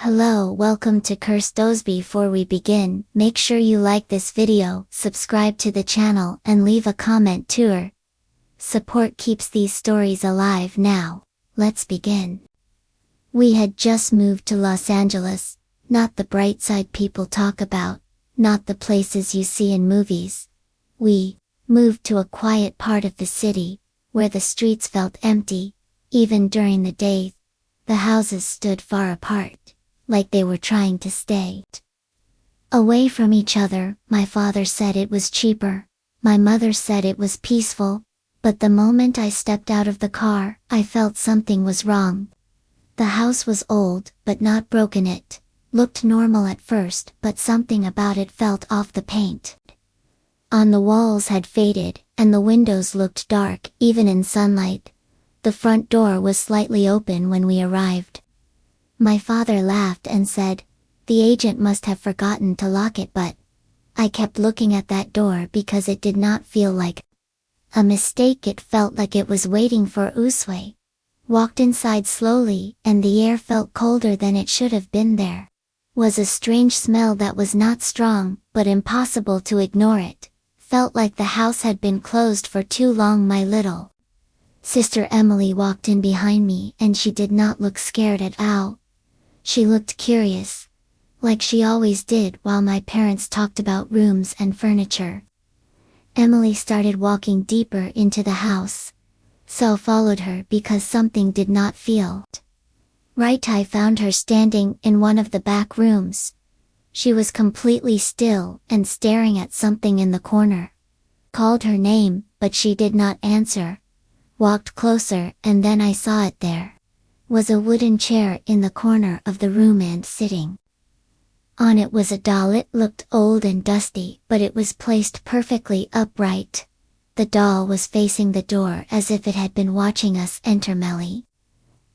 Hello, welcome to Curse. Before we begin, make sure you like this video, subscribe to the channel and leave a comment too. Support keeps these stories alive. Now, let's begin. We had just moved to Los Angeles, not the bright side people talk about, not the places you see in movies. We moved to a quiet part of the city, where the streets felt empty. Even during the day, the houses stood far apart, like they were trying to stay away from each other. My father said it was cheaper. My mother said it was peaceful. But the moment I stepped out of the car, I felt something was wrong. The house was old, but not broken. It looked normal at first, but something about it felt off. The paint on the walls had faded, and the windows looked dark, even in sunlight. The front door was slightly open when we arrived. My father laughed and said, "The agent must have forgotten to lock it," but I kept looking at that door because it did not feel like a mistake. It felt like it was waiting for us. Walked inside slowly, and the air felt colder than it should have been. There was a strange smell that was not strong, but impossible to ignore. It felt like the house had been closed for too long. My little sister Emily walked in behind me, and she did not look scared at all. She looked curious, like she always did while my parents talked about rooms and furniture. Emily started walking deeper into the house, so I followed her because something did not feel right. I found her standing in one of the back rooms. She was completely still and staring at something in the corner. Called her name, but she did not answer. Walked closer, and then I saw it. There was a wooden chair in the corner of the room, and sitting on it was a doll. It looked old and dusty, but it was placed perfectly upright. The doll was facing the door as if it had been watching us enter. Melly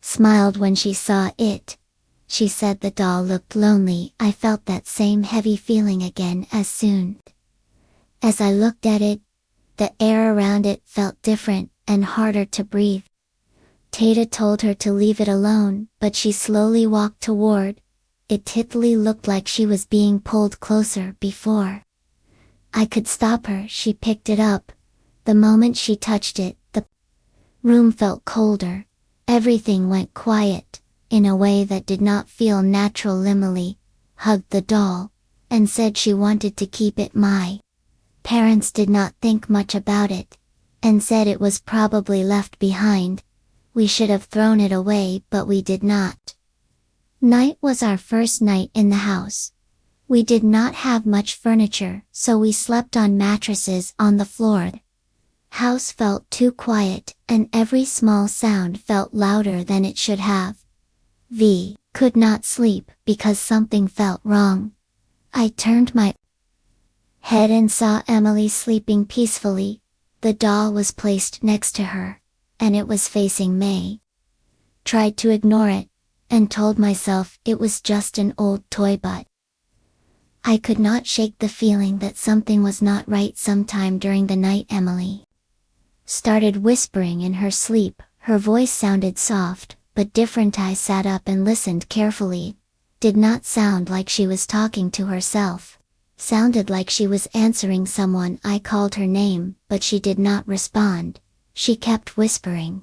smiled when she saw it. She said the doll looked lonely. I felt that same heavy feeling again as soon as I looked at it. The air around it felt different and harder to breathe. Tata told her to leave it alone, but she slowly walked toward it. Titly looked like she was being pulled closer. Before I could stop her, she picked it up. The moment she touched it, the room felt colder. Everything went quiet, in a way that did not feel natural. Emily hugged the doll, and said she wanted to keep it. My parents did not think much about it, and said it was probably left behind. We should have thrown it away, but we did not. Night was our first night in the house. We did not have much furniture, so we slept on mattresses on the floor. House felt too quiet, and every small sound felt louder than it should have. V could not sleep because something felt wrong. I turned my head and saw Emily sleeping peacefully. The doll was placed next to her, and it was facing me. Tried to ignore it, and told myself it was just an old toy, but I could not shake the feeling that something was not right. Sometime during the night, Emily started whispering in her sleep. Her voice sounded soft, but different. I sat up and listened carefully. Did not sound like she was talking to herself. Sounded like she was answering someone. I called her name, but she did not respond. She kept whispering,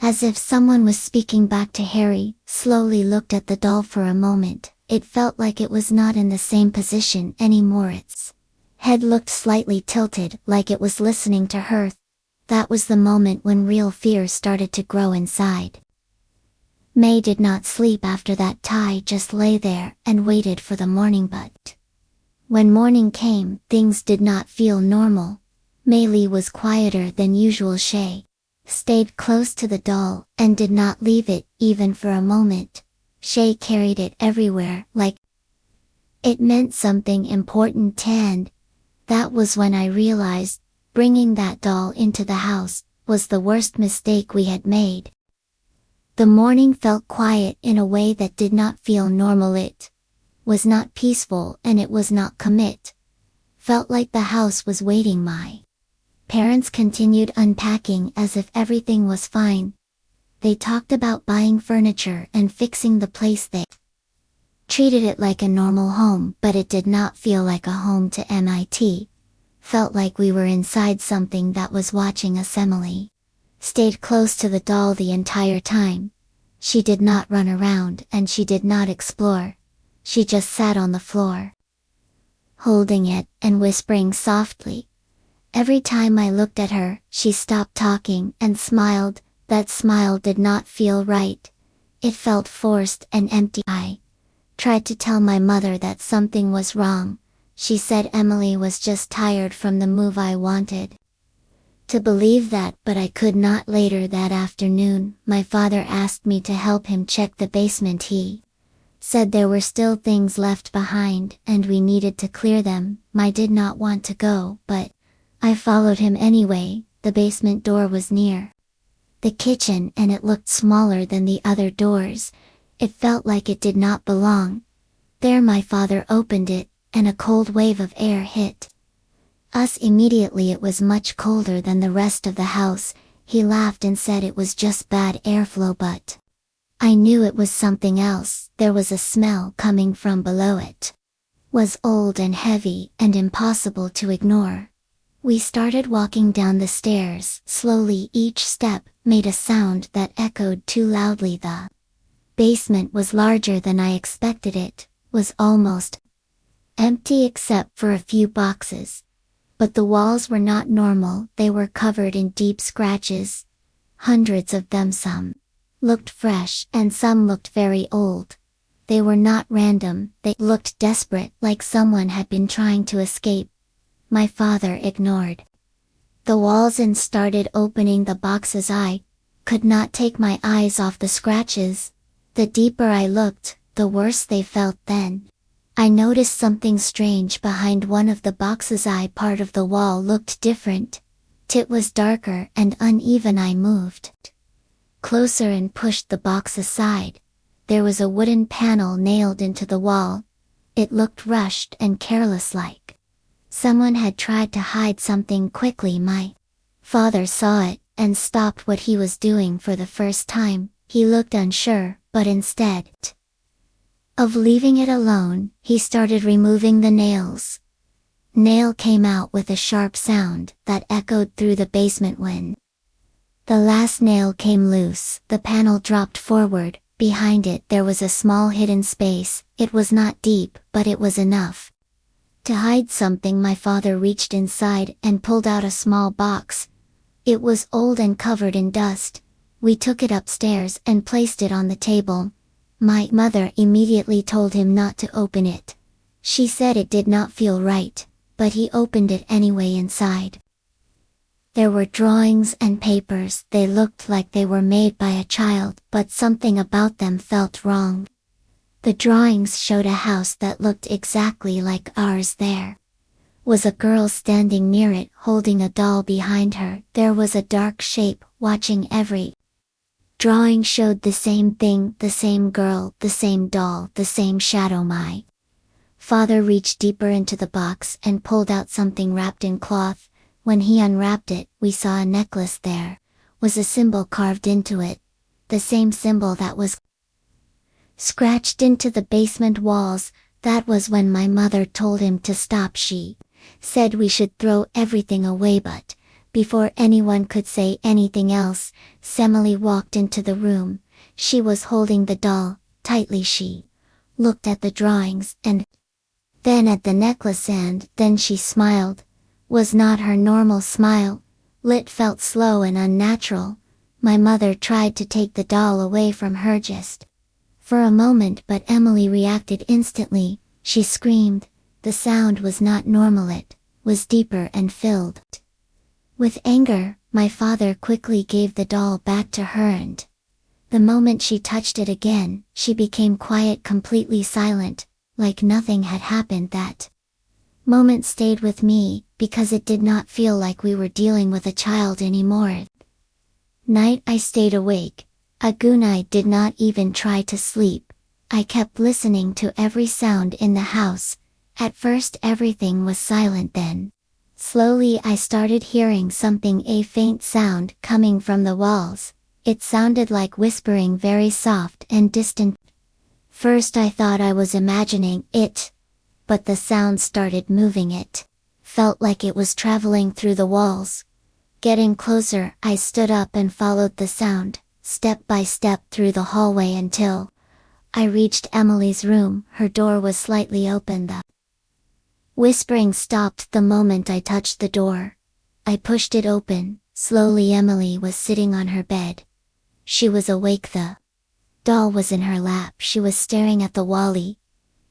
as if someone was speaking back to Harry. Slowly looked at the doll for a moment. It felt like it was not in the same position anymore. Its head looked slightly tilted, like it was listening to her. That was the moment when real fear started to grow inside. May did not sleep after that. Ty just lay there and waited for the morning, but when morning came, things did not feel normal. Maylee was quieter than usual. She stayed close to the doll, and did not leave it, even for a moment. She carried it everywhere, like it meant something important, and that was when I realized, bringing that doll into the house was the worst mistake we had made. The morning felt quiet in a way that did not feel normal. It was not peaceful, and it was not commit. Felt like the house was waiting. My parents continued unpacking as if everything was fine. They talked about buying furniture and fixing the place. They Treated it like a normal home, but it did not feel like a home to MIT. Felt like we were inside something that was watching us. Emily stayed close to the doll the entire time. She did not run around and she did not explore. She just sat on the floor, holding it and whispering softly. Every time I looked at her, she stopped talking and smiled. That smile did not feel right. It felt forced and empty. I tried to tell my mother that something was wrong. She said Emily was just tired from the move. I wanted to believe that, but I could not. Later that afternoon, my father asked me to help him check the basement. He said there were still things left behind and we needed to clear them. I did not want to go, but I followed him anyway. The basement door was near the kitchen and it looked smaller than the other doors. It felt like it did not belong there. My father opened it, and a cold wave of air hit us immediately. It was much colder than the rest of the house. He laughed and said it was just bad airflow, but I knew it was something else. There was a smell coming from below. It was old and heavy and impossible to ignore. We started walking down the stairs. Slowly, each step made a sound that echoed too loudly. The basement was larger than I expected. It was almost empty except for a few boxes. But the walls were not normal. They were covered in deep scratches. Hundreds of them. Some looked fresh and some looked very old. They were not random. They looked desperate, like someone had been trying to escape. My father ignored the walls and started opening the boxes. I could not take my eyes off the scratches. The deeper I looked, the worse they felt. Then I noticed something strange behind one of the boxes. Part of the wall looked different. It was darker and uneven. I moved closer and pushed the box aside. There was a wooden panel nailed into the wall. It looked rushed and careless, like someone had tried to hide something quickly. My father saw it and stopped what he was doing for the first time. He looked unsure, but instead of leaving it alone, he started removing the nails. Nail came out with a sharp sound that echoed through the basement. When the last nail came loose, the panel dropped forward. Behind it there was a small hidden space. It was not deep, but it was enough to hide something. My father reached inside and pulled out a small box. It was old and covered in dust. We took it upstairs and placed it on the table. My mother immediately told him not to open it. She said it did not feel right, but he opened it anyway. Inside there were drawings and papers. They looked like they were made by a child, but something about them felt wrong. The drawings showed a house that looked exactly like ours. There was a girl standing near it, holding a doll behind her. There was a dark shape watching. Every drawing showed the same thing, the same girl, the same doll, the same shadow. My father reached deeper into the box and pulled out something wrapped in cloth. When he unwrapped it, we saw a necklace. There was a symbol carved into it, the same symbol that was scratched into the basement walls. That was when my mother told him to stop. She said we should throw everything away, but before anyone could say anything else, Emily walked into the room. She was holding the doll tightly. She looked at the drawings and then at the necklace, and then she smiled. Was not her normal smile. It felt slow and unnatural. My mother tried to take the doll away from her just for a moment, but Emily reacted instantly. She screamed. The sound was not normal. It was deeper and filled with anger. My father quickly gave the doll back to her, and the moment she touched it again, she became quiet, completely silent, like nothing had happened. That moment stayed with me, because it did not feel like we were dealing with a child anymore. Night I stayed awake. I did not even try to sleep. I kept listening to every sound in the house. At first everything was silent, then slowly I started hearing something, a faint sound coming from the walls. It sounded like whispering, very soft and distant. First I thought I was imagining it, but the sound started moving. It felt like it was traveling through the walls. Getting closer, I stood up and followed the sound, step by step through the hallway until I reached Emily's room. Her door was slightly open. The whispering stopped the moment I touched the door. I pushed it open. Slowly Emily was sitting on her bed. She was awake. The doll was in her lap. She was staring at the wall.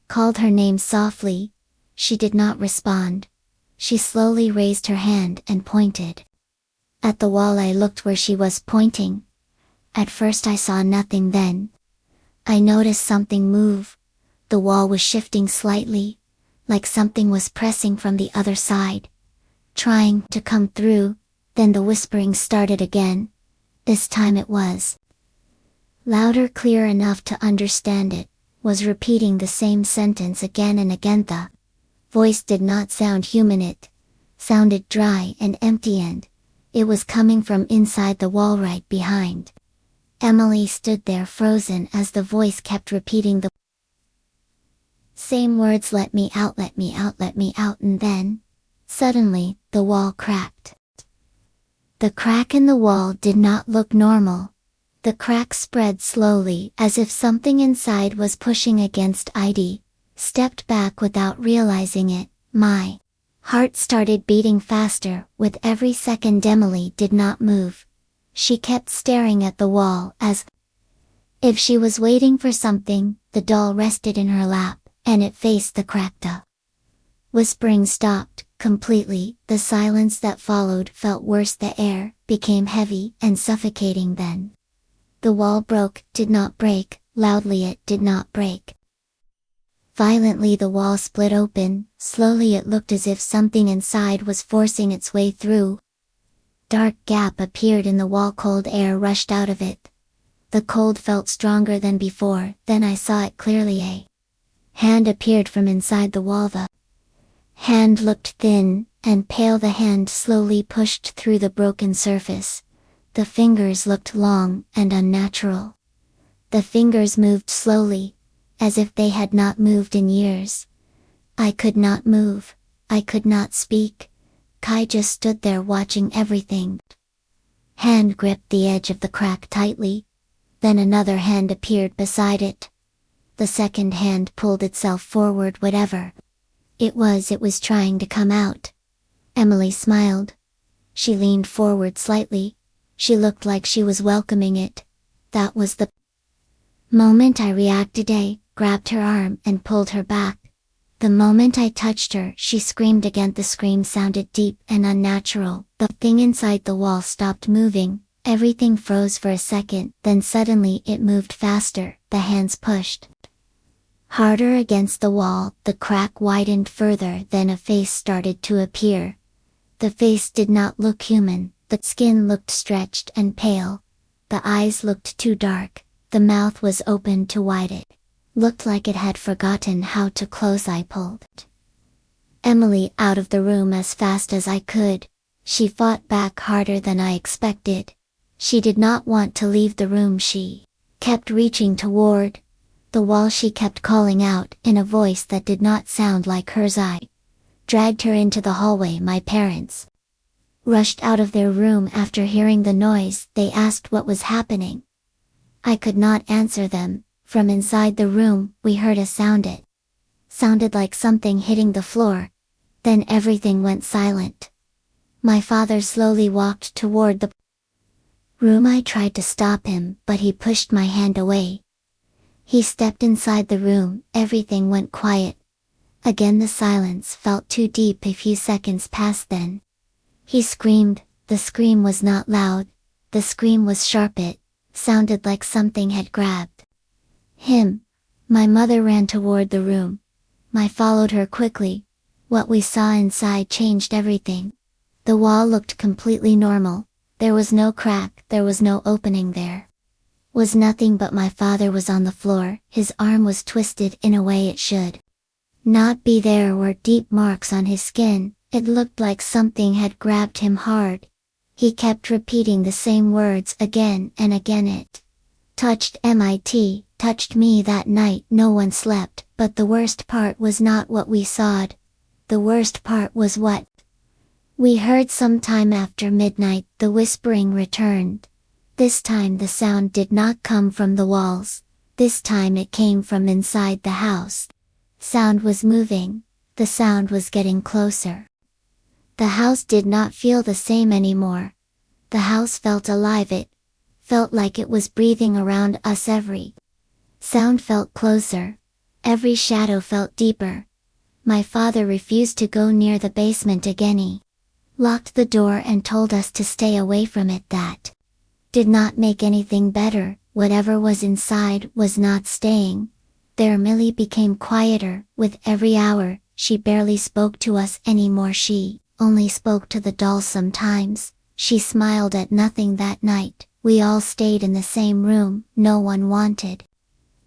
Called her name softly. She did not respond. She slowly raised her hand and pointed at the wall. I looked where she was pointing. At first I saw nothing, then I noticed something move. The wall was shifting slightly, like something was pressing from the other side, trying to come through. Then the whispering started again. This time it was louder, clear enough to understand. It was repeating the same sentence again and again. The voice did not sound human. It sounded dry and empty, and it was coming from inside the wall right behind. Emily stood there frozen as the voice kept repeating the same words. Let me out, let me out, let me out. And then, suddenly, the wall cracked. The crack in the wall did not look normal. The crack spread slowly as if something inside was pushing against it. Stepped back without realizing it. My heart started beating faster with every second. Emily did not move. She kept staring at the wall as if she was waiting for something. The doll rested in her lap, and it faced the crack. The whispering stopped completely. The silence that followed felt worse. The air became heavy and suffocating. Then the wall broke. Did not break loudly. It did not break violently. The wall split open. Slowly it looked as if something inside was forcing its way through. Dark gap appeared in the wall. Cold air rushed out of it. The cold felt stronger than before. Then I saw it clearly. A hand appeared from inside the wall. The hand looked thin and pale. The hand slowly pushed through the broken surface. The fingers looked long and unnatural. The fingers moved slowly, as if they had not moved in years. I could not move. I could not speak. Kai just stood there watching everything. Hand gripped the edge of the crack tightly. Then another hand appeared beside it. The second hand pulled itself forward. Whatever it was trying to come out. Emily smiled. She leaned forward slightly. She looked like she was welcoming it. That was the moment I reacted. I grabbed her arm and pulled her back. The moment I touched her, she screamed again. The scream sounded deep and unnatural. The thing inside the wall stopped moving. Everything froze for a second, then suddenly it moved faster. The hands pushed harder against the wall. The crack widened further. Then a face started to appear. The face did not look human. The skin looked stretched and pale. The eyes looked too dark. The mouth was open too wide. It looked like it had forgotten how to close. I pulled Emily out of the room as fast as I could. She fought back harder than I expected. She did not want to leave the room. She kept reaching toward the wall. She kept calling out in a voice that did not sound like hers. I dragged her into the hallway. My parents rushed out of their room after hearing the noise. They asked what was happening. I could not answer them. From inside the room, we heard a sound. It sounded like something hitting the floor. Then everything went silent. My father slowly walked toward the room. I tried to stop him, but he pushed my hand away. He stepped inside the room. Everything went quiet. Again the silence felt too deep. A few seconds passed. Then he screamed. The scream was not loud. The scream was sharp. It sounded like something had grabbed him. My mother ran toward the room. I followed her quickly. What we saw inside changed everything. The wall looked completely normal. There was no crack. There was no opening. There was nothing, but my father was on the floor. His arm was twisted in a way it should not be. There were deep marks on his skin. It looked like something had grabbed him hard. He kept repeating the same words again and again. It touched me, touched me that night. No one slept, but the worst part was not what we saw. The worst part was what we heard. Sometime after midnight, the whispering returned. This time the sound did not come from the walls. This time it came from inside the house. Sound was moving. The sound was getting closer. The house did not feel the same anymore. The house felt alive. It felt like it was breathing around us. Every sound felt closer. Every shadow felt deeper. My father refused to go near the basement again. He locked the door and told us to stay away from it. That did not make anything better. Whatever was inside was not staying there. Millie became quieter with every hour. She barely spoke to us anymore. She only spoke to the doll sometimes. She smiled at nothing that night. We all stayed in the same room. No one wanted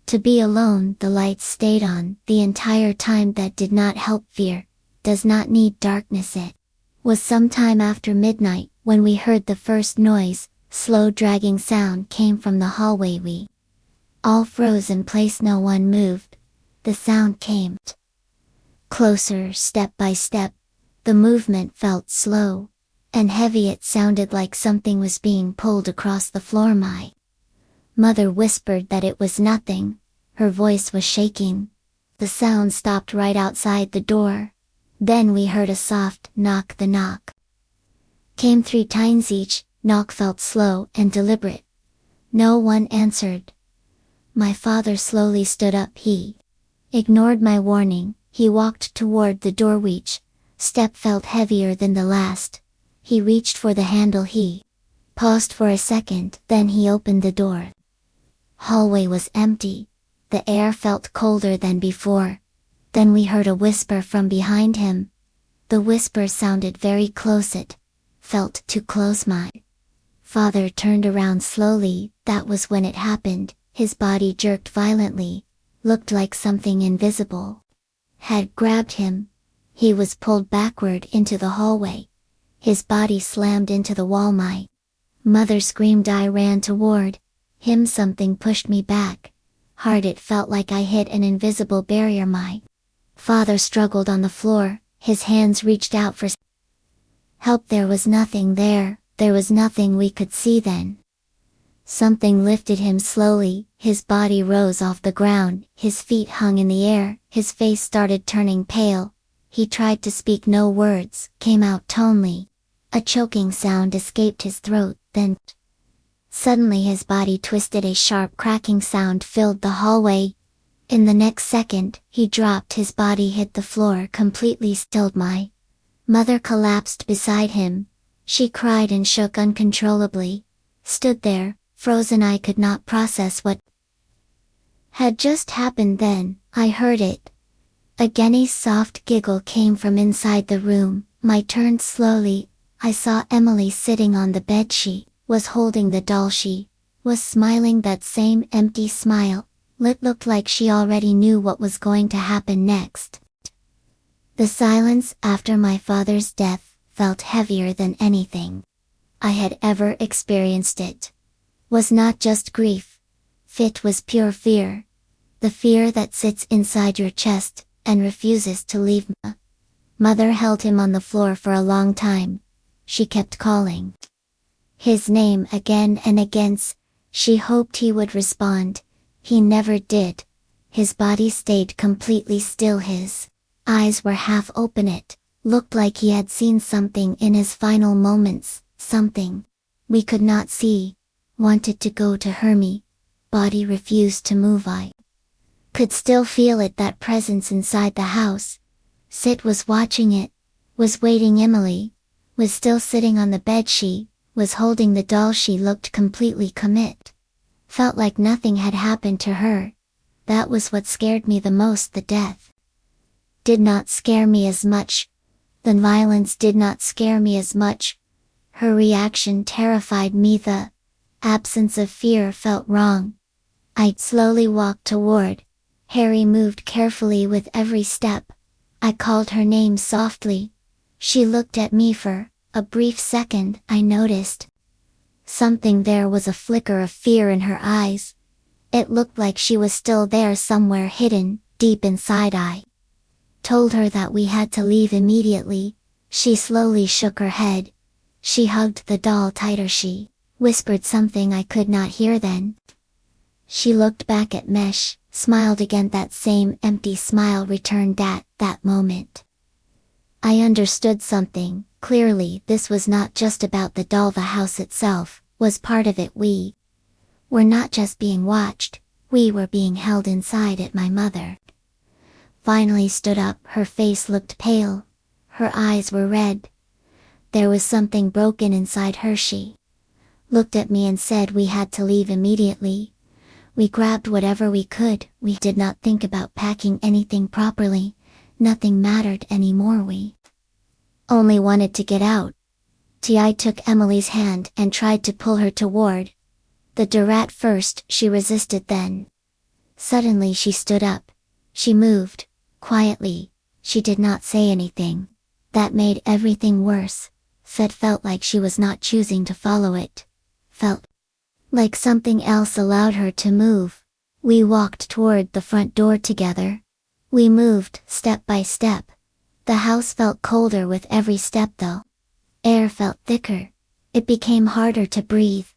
to be alone. The lights stayed on the entire time. That did not help. Fear does not need darkness. It was sometime after midnight when we heard the first noise. Slow dragging sound came from the hallway. We all froze in place. No one moved. The sound came closer, step by step. The movement felt slow and heavy. It sounded like something was being pulled across the floor. My mother whispered that it was nothing. Her voice was shaking. The sound stopped right outside the door. Then we heard a soft knock. The knock came 3 times. Each knock felt slow and deliberate. No one answered. My father slowly stood up. He ignored my warning. He walked toward the door. Each step felt heavier than the last. He reached for the handle. He paused for a second, then he opened the door. Hallway was empty. The air felt colder than before. Then we heard a whisper from behind him. The whisper sounded very close. It felt too close. My father turned around slowly. That was when it happened. His body jerked violently. Looked like something invisible had grabbed him. He was pulled backward into the hallway. His body slammed into the wall. My mother screamed. I ran toward him. Something pushed me back hard. It felt like I hit an invisible barrier. My father struggled on the floor. His hands reached out for help. There was nothing there. There was nothing we could see. Then something lifted him slowly. His body rose off the ground. His feet hung in the air. His face started turning pale. He tried to speak. No words came out. Tonally. A choking sound escaped his throat. Then suddenly his body twisted. A sharp cracking sound filled the hallway. In the next second, he dropped. His body hit the floor, completely stilled. My mother collapsed beside him. She cried and shook uncontrollably. Stood there, frozen. I could not process what had just happened. Then I heard it again. A soft giggle came from inside the room. I turned slowly. I saw Emily sitting on the bed. She was holding the doll. She was smiling, that same empty smile. It looked like she already knew what was going to happen next. The silence after my father's death felt heavier than anything I had ever experienced. It was not just grief. It was pure fear. The fear that sits inside your chest and refuses to leave. Mother held him on the floor for a long time. She kept calling his name again and again. She hoped he would respond. He never did. His body stayed completely still. His eyes were half open. It looked like he had seen something in his final moments, something we could not see. Wanted to go to Hermie. Body refused to move. I could still feel it, that presence inside the house. Sid was watching it, was waiting. Emily was still sitting on the bed. She was holding the doll. She looked completely commit. Felt like nothing had happened to her. That was what scared me the most. The death did not scare me as much. The violence did not scare me as much. Her reaction terrified me. The absence of fear felt wrong. I slowly walked toward. Harry moved carefully with every step. I called her name softly. She looked at me for a brief second. I noticed something. There was a flicker of fear in her eyes. It looked like she was still there somewhere hidden, deep inside. I told her that we had to leave immediately. She slowly shook her head. She hugged the doll tighter. She whispered something I could not hear then. She looked back at Mesh, smiled again. That same empty smile returned at that moment. I understood something clearly. This was not just about the doll. The house itself was part of it. We were not just being watched, we were being held inside it. My mother finally stood up. Her face looked pale. Her eyes were red. There was something broken inside her. She looked at me and said we had to leave immediately. We grabbed whatever we could. We did not think about packing anything properly. Nothing mattered anymore. We only wanted to get out. I took Emily's hand and tried to pull her toward the door. At first she resisted, then suddenly she stood up. She moved quietly. She did not say anything. That made everything worse. Felt like she was not choosing to follow it. Felt like something else allowed her to move. We walked toward the front door together. We moved step by step. The house felt colder with every step though. Air felt thicker. It became harder to breathe.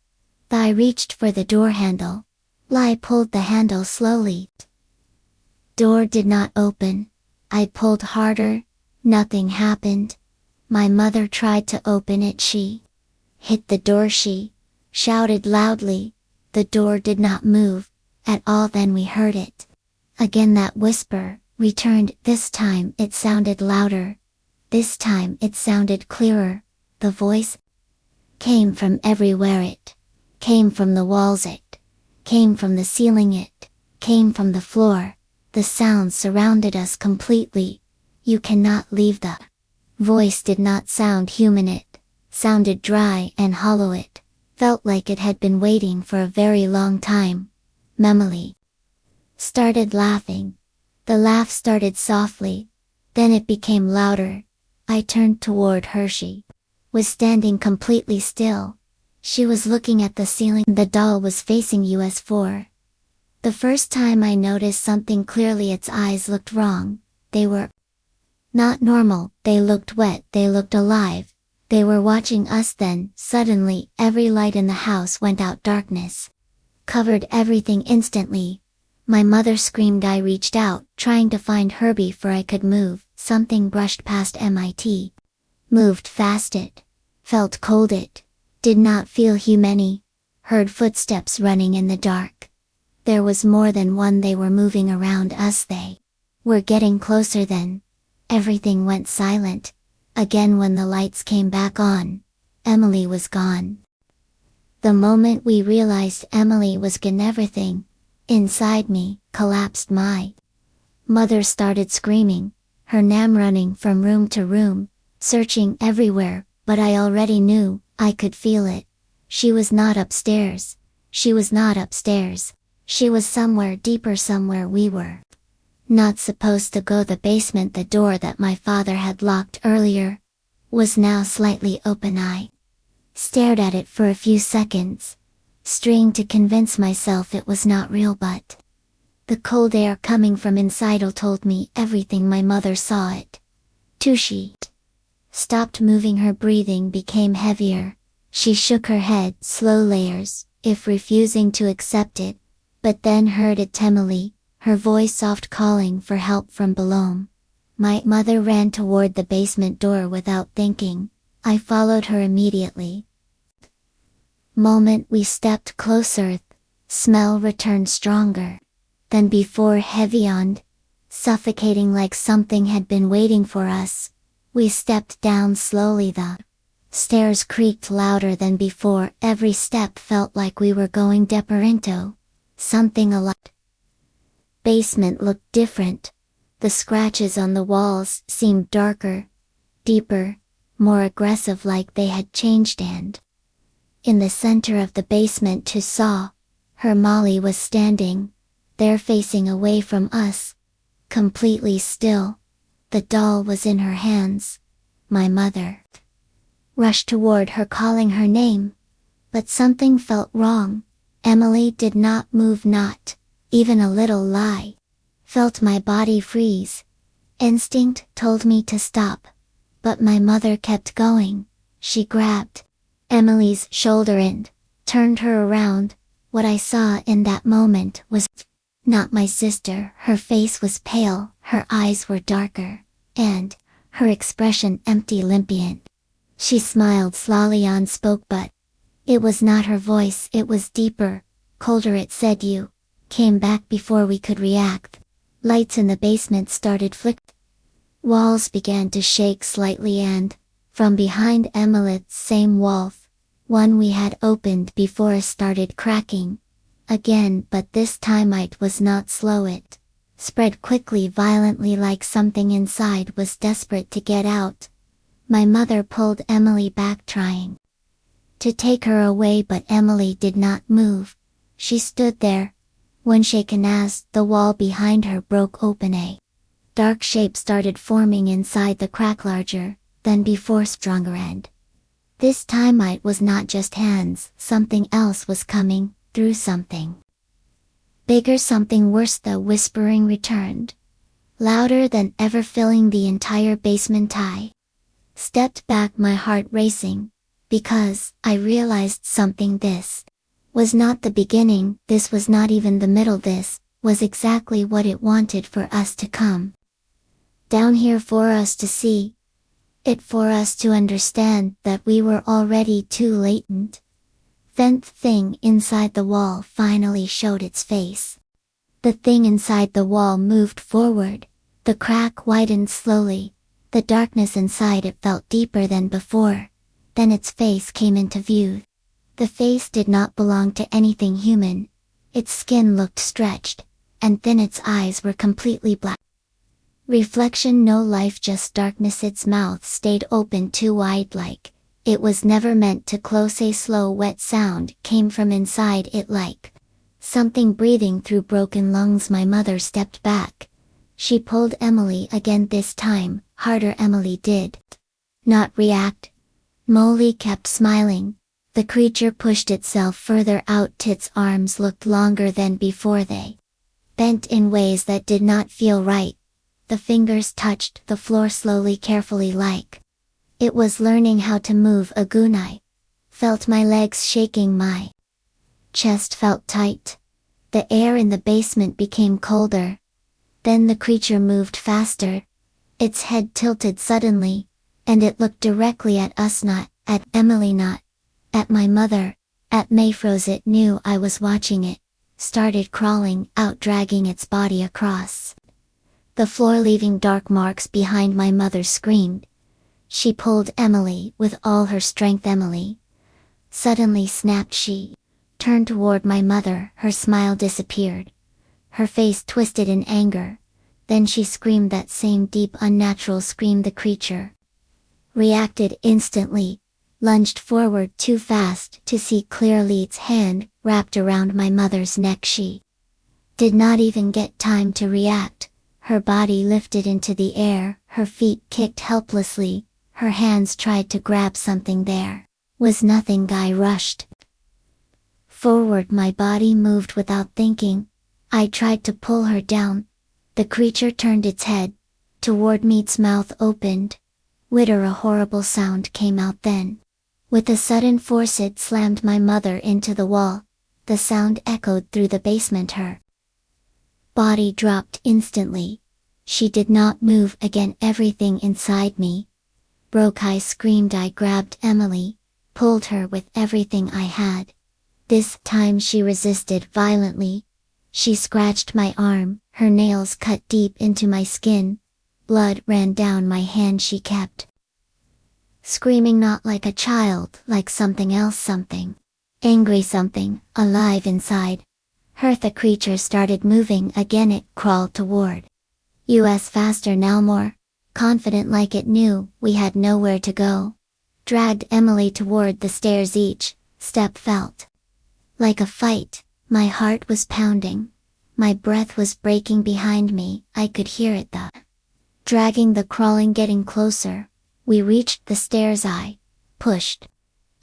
I reached for the door handle. I pulled the handle slowly. Door did not open. I pulled harder. Nothing happened. My mother tried to open it. She hit the door. She shouted loudly. The door did not move at all. Then we heard it again. That whisper returned. This time it sounded louder. This time it sounded clearer. The voice came from everywhere. It came from the walls. It came from the ceiling. It came from the floor. The sounds surrounded us completely. You cannot leave. The voice did not sound human. It sounded dry and hollow. It felt like it had been waiting for a very long time. Emily started laughing. The laugh started softly. Then it became louder. I turned toward her. She was standing completely still. She was looking at the ceiling. The doll was facing us. For the first time I noticed something clearly. Its eyes looked wrong. They were not normal. They looked wet. They looked alive. They were watching us. Then, suddenly, every light in the house went out. Darkness covered everything instantly. My mother screamed. I reached out, trying to find her before I could move. Something brushed past MIT. Moved fast. It felt cold. It did not feel human. Heard footsteps running in the dark. There was more than one. They were moving around us. They were getting closer. Then everything went silent. Again when the lights came back on, Emily was gone. The moment we realized Emily was gone, everything inside me collapsed. My mother started screaming, her name running from room to room, searching everywhere, but I already knew. I could feel it. She was not upstairs. She was not upstairs. She was somewhere deeper, somewhere we were not supposed to go. The basement, the door that my father had locked earlier, was now slightly open. I stared at it for a few seconds, straining to convince myself it was not real, but the cold air coming from inside told me everything. My mother saw it too. She stopped moving. Her breathing became heavier. She shook her head. Slow layers, if refusing to accept it, but then heard it. Emily, her voice soft, calling for help from below. My mother ran toward the basement door without thinking. I followed her immediately. Moment we stepped closer, smell returned stronger than before, heavy and suffocating, like something had been waiting for us. We stepped down slowly. The stairs creaked louder than before. Every step felt like we were going deeper into something alive. Basement looked different. The scratches on the walls seemed darker, deeper, more aggressive, like they had changed. And in the center of the basement, saw her Molly was standing there, facing away from us, completely still. The doll was in her hands. My mother rushed toward her, calling her name, but something felt wrong. Emily did not move, not even a little lie. Felt my body freeze. Instinct told me to stop. But my mother kept going. She grabbed Emily's shoulder and turned her around. What I saw in that moment was not my sister. Her face was pale, her eyes were darker, and her expression empty, limpid. She smiled slowly and spoke, but it was not her voice. It was deeper, colder. It said, "You came back before we could react." Lights in the basement started flickering. Walls began to shake slightly, and from behind Emily's same wall, one we had opened before, started cracking again, but this time it was not slow. It spread quickly, violently, like something inside was desperate to get out. My mother pulled Emily back, trying to take her away, but Emily did not move. She stood there, one shaken as the wall behind her broke open. A dark shape started forming inside the crack, larger than before, stronger, and this time it was not just hands. Something else was coming through, something bigger, something worse. The whispering returned, louder than ever, filling the entire basement. I stepped back, my heart racing, because I realized something. This was not the beginning, this was not even the middle, this was exactly what it wanted, for us to come down here, for us to see it, for us to understand that we were already too late. Then the thing inside the wall finally showed its face. The thing inside the wall moved forward. The crack widened slowly. The darkness inside it felt deeper than before. Then its face came into view. The face did not belong to anything human. Its skin looked stretched, and thin. Its eyes were completely black. Reflection, no life, just darkness. Its mouth stayed open too wide, like it was never meant to close. A slow, wet sound came from inside it, like something breathing through broken lungs. My mother stepped back. She pulled Emily again, this time harder. Emily did not react. Molly kept smiling. The creature pushed itself further out. Its arms looked longer than before. They bent in ways that did not feel right. The fingers touched the floor slowly, carefully, like it was learning how to move. Again, I felt my legs shaking, my chest felt tight. The air in the basement became colder. Then the creature moved faster. Its head tilted suddenly, and it looked directly at us, not at Emily, not at my mother, at Mayfrose. It knew I was watching. It started crawling out, dragging its body across the floor, leaving dark marks behind. My mother screamed. She pulled Emily with all her strength. Emily suddenly snapped. She turned toward my mother. Her smile disappeared. Her face twisted in anger. Then she screamed, that same deep, unnatural scream. The creature reacted instantly, lunged forward too fast to see clearly. Its hand wrapped around my mother's neck. She did not even get time to react. Her body lifted into the air, her feet kicked helplessly, her hands tried to grab something. There was nothing. I rushed forward. My body moved without thinking. I tried to pull her down. The creature turned its head toward me. Its mouth opened. Witter, a horrible sound came out. Then, with a sudden force, it slammed my mother into the wall. The sound echoed through the basement. Her body dropped instantly. She did not move again. Everything inside me broke. I screamed. I grabbed Emily, pulled her with everything I had. This time she resisted violently. She scratched my arm, her nails cut deep into my skin. Blood ran down my hand. She kept screaming, not like a child, like something else, something angry, something alive inside her. The creature started moving again. It crawled toward us faster now, more confident, like it knew we had nowhere to go. Dragged Emily toward the stairs. Each step felt like a fight. My heart was pounding. My breath was breaking behind me. I could hear it, the dragging, the crawling, getting closer. We reached the stairs. I pushed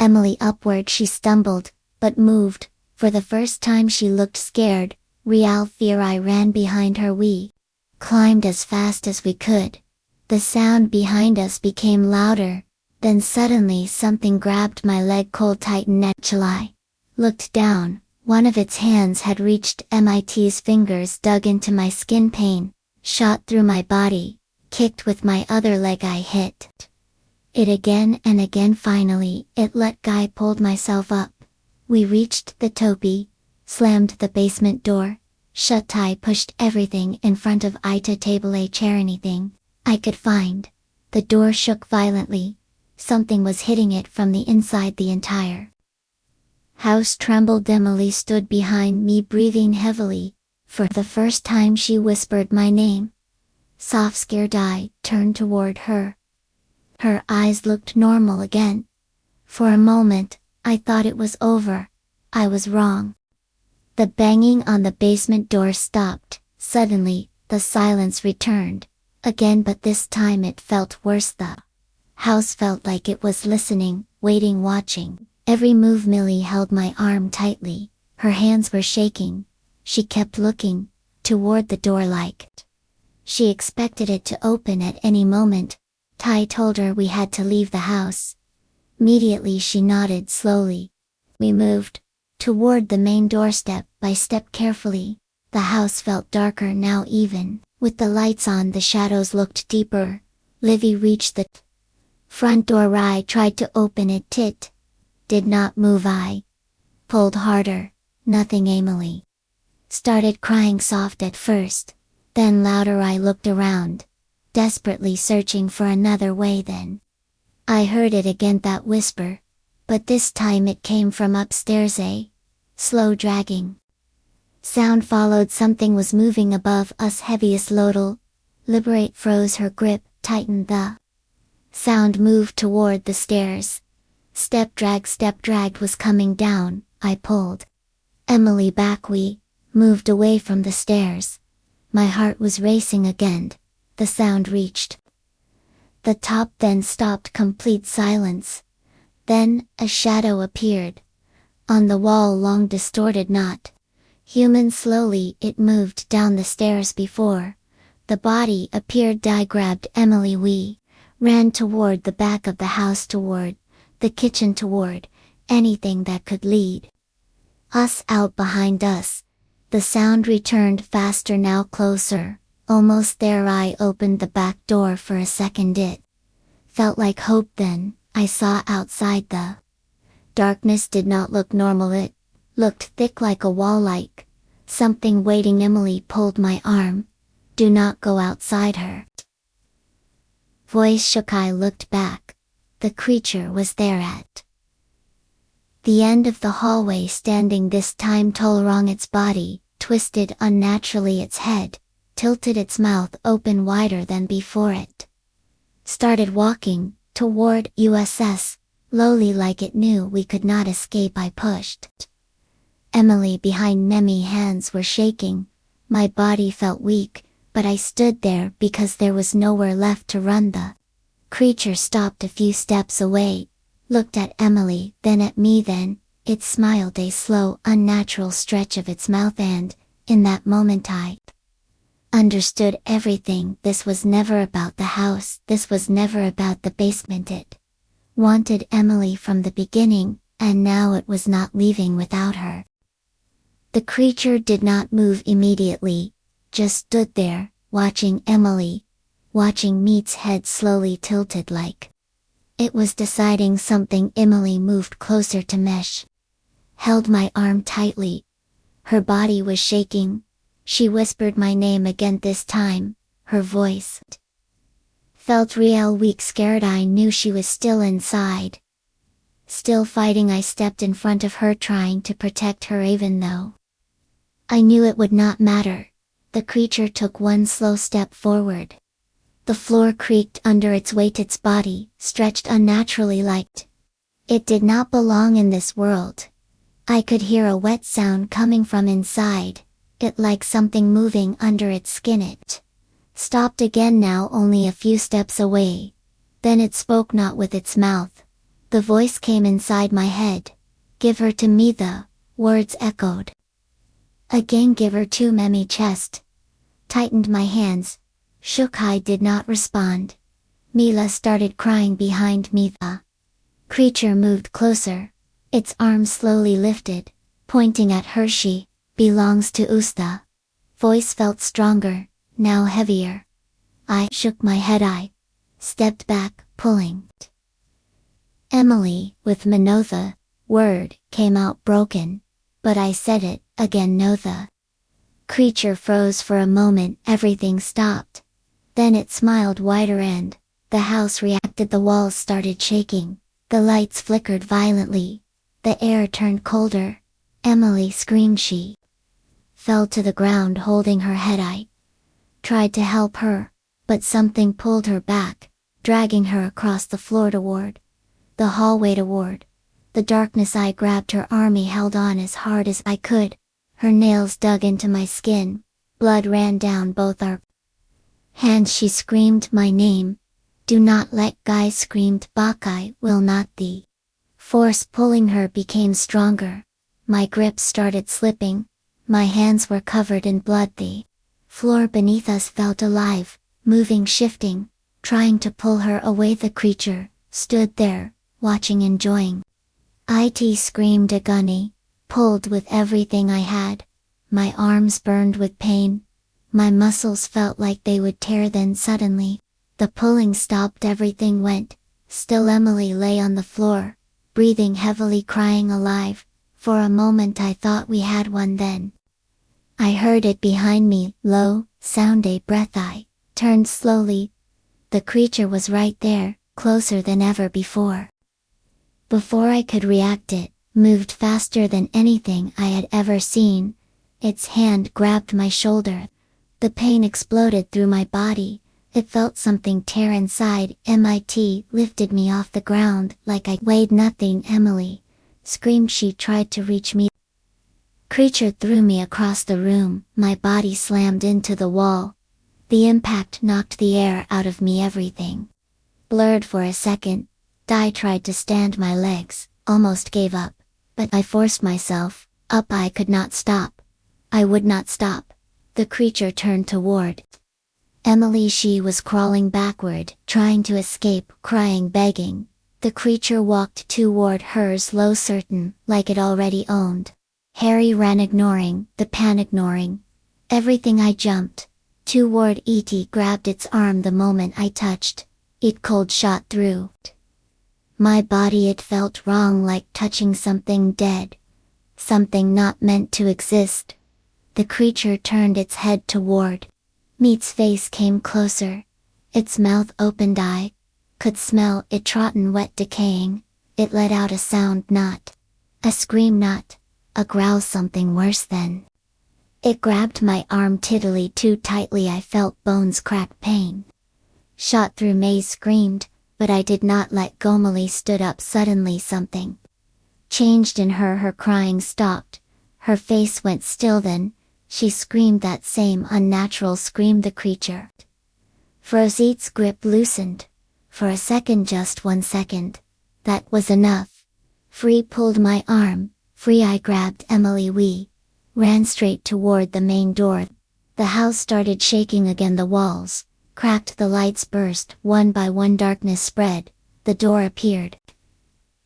Emily upward. She stumbled, but moved For the first time she looked scared, real fear. I ran behind her. We climbed as fast as we could. The sound behind us became louder, then suddenly something grabbed my leg. Cold tightened. I looked down. One of its hands had reached MIT's fingers, dug into my skin. Pain shot through my body, kicked with my other leg. I hit it again and again. Finally, it let go. I pulled myself up. We reached the topi, slammed the basement door, shut. I pushed everything in front of it, a table, a chair, anything I could find. The door shook violently. Something was hitting it from the inside. The entire house trembled. Emily stood behind me, breathing heavily. For the first time she whispered my name. Soft, scared. I turned toward her. Her eyes looked normal again. For a moment, I thought it was over. I was wrong. The banging on the basement door stopped. Suddenly, the silence returned. Again, but this time it felt worse. The house felt like it was listening, waiting, watching every move. Millie held my arm tightly. Her hands were shaking. She kept looking toward the door like she expected it to open at any moment. Ty told her we had to leave the house. Immediately she nodded slowly. We moved toward the main door, step by step, carefully. The house felt darker now. Even with the lights on, the shadows looked deeper. Livy reached the front door. I tried to open it. It did not move. I pulled harder. Nothing. Emily started crying, soft at first, then louder. I looked around, desperately searching for another way. Then I heard it again, that whisper, but this time it came from upstairs. A slow dragging sound followed. Something was moving above us. Heaviest Lodel. Liberate froze her grip, tightened. The sound moved toward the stairs. Step dragged was coming down. I pulled Emily back. We moved away from the stairs. My heart was racing again. The sound reached the top, then stopped. Complete silence. Then, a shadow appeared on the wall, long, distorted, not human. Slowly, it moved down the stairs. Before the body appeared, I grabbed Emily. We ran toward the back of the house, toward the kitchen, toward anything that could lead us out. Behind us, the sound returned, faster now, closer, almost there. I opened the back door. For a second it felt like hope. Then I saw outside. The darkness did not look normal. It looked thick, like a wall, like something waiting. Emily pulled my arm. Do not go outside. Her voice shook. I looked back. The creature was there at the end of the hallway, standing, this time tall, wrong. Its body twisted unnaturally. Its head tilted, its mouth open wider than before. It started walking toward us, slowly, like it knew we could not escape. I pushed Emily behind. Many hands were shaking. My body felt weak, but I stood there because there was nowhere left to run. The creature stopped a few steps away, looked at Emily, then at me. Then it smiled, a slow, unnatural stretch of its mouth, and in that moment I understood everything. This was never about the house. This was never about the basement. It wanted Emily from the beginning, and now it was not leaving without her. The creature did not move immediately, just stood there, watching Emily, watching me. Its head slowly tilted, like it was deciding something. Emily moved closer to Mesh, held my arm tightly. Her body was shaking. She whispered my name again. This time, her voice felt real, weak, scared. I knew she was still inside, still fighting. I stepped in front of her, trying to protect her, even though I knew it would not matter. The creature took one slow step forward. The floor creaked under its weight. Its body stretched unnaturally, like it did not belong in this world. I could hear a wet sound coming from inside, it like something moving under its skin. It stopped again, now only a few steps away. Then it spoke, not with its mouth. The voice came inside my head. Give her to me. The Words echoed. Again give her to Memi chest. Tightened my hands. Shook I did not respond. Mila started crying behind me. The creature moved closer. Its arms slowly lifted, pointing at her. She belongs to Usta. Voice felt stronger, now heavier. I shook my head. I stepped back, pulling. Emily, with Minotha, word came out broken. But I said it again. No. The creature froze for a moment. Everything stopped. Then it smiled wider and the house reacted. The walls started shaking. The lights flickered violently. The air turned colder. Emily screamed. She fell to the ground holding her head. I tried to help her, but something pulled her back, dragging her across the floor toward the hallway toward the darkness. I grabbed her arm, held on as hard as I could. Her nails dug into my skin. Blood ran down both our hands. She screamed my name. Do not let Guy screamed. Bakai will not. The force pulling her became stronger. My grip started slipping. My hands were covered in blood. The floor beneath us felt alive, moving, shifting, trying to pull her away. The creature stood there, watching, enjoying. It screamed agony, pulled with everything I had. My arms burned with pain. My muscles felt like they would tear. Then suddenly, the pulling stopped. Everything went still. Emily lay on the floor, breathing heavily, crying, alive. For a moment I thought we had one. Then I heard it behind me, low, sound, a breath. I turned slowly. The creature was right there, closer than ever before. Before I could react, it moved faster than anything I had ever seen. Its hand grabbed my shoulder. The pain exploded through my body. It felt something tear inside. It lifted me off the ground like I weighed nothing. Emily screamed. She tried to reach me. Creature threw me across the room. My body slammed into the wall. The impact knocked the air out of me. Everything blurred for a second. I tried to stand. My legs almost gave up, but I forced myself up. I could not stop. I would not stop. The creature turned toward Emily. She was crawling backward, trying to escape, crying, begging. The creature walked toward her, slow, certain, like it already owned. Harry ran, ignoring the pan, ignoring everything. I jumped toward it, grabbed its arm. The moment I touched it, cold shot through my body. It felt wrong, like touching something dead, something not meant to exist. The creature turned its head toward me's face, came closer. Its mouth opened. I could smell it, trodden, wet, decaying. It let out a sound, not a scream, not a growl, something worse than. It grabbed my arm tittily, too tightly. I felt bones crack. Pain shot through. May screamed, but I did not let go. Emily stood up. Suddenly something changed in her. Her crying stopped. Her face went still. Then she screamed, that same unnatural scream. The creature froze. Its grip loosened. For a second, just 1 second. That was enough. Free pulled my arm. Free. I grabbed Emily. We ran straight toward the main door. The house started shaking again. The walls cracked. The lights burst. One by one, darkness spread. The door appeared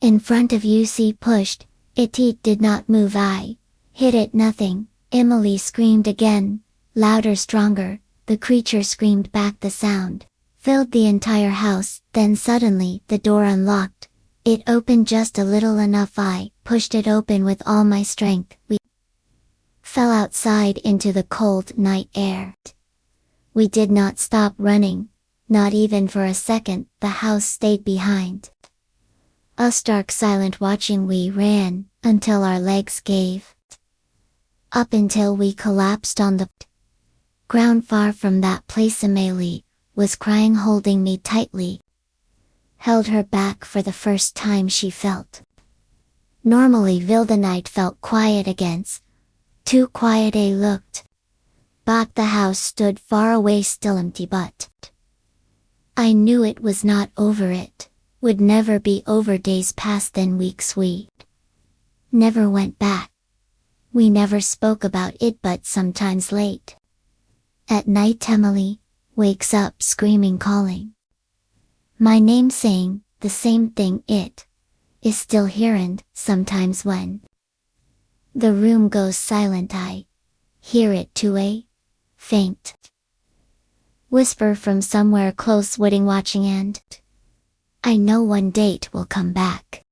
in front of UC. Pushed it. It did not move. I hit it. Nothing. Emily screamed again, louder, stronger. The creature screamed back. The sound filled the entire house. Then suddenly, the door unlocked. It opened just a little, enough. I pushed it open with all my strength. We fell outside into the cold night air. We did not stop running, not even for a second. The house stayed behind us, stark, silent, watching. We ran until our legs gave up, until we collapsed on the ground. Far from that place, Emily was crying, holding me tightly. Held her back. For the first time she felt normally. The night felt quiet again. Too quiet. I looked back. The house stood far away, still, empty, but I knew it was not over. It would never be over. Days passed, then weeks. We never went back. We never spoke about it, but sometimes late at night Emily wakes up screaming, calling my name, saying the same thing. It is still here, and sometimes when the room goes silent I hear it too, a faint whisper from somewhere close, waiting, watching, and I know one day it will come back.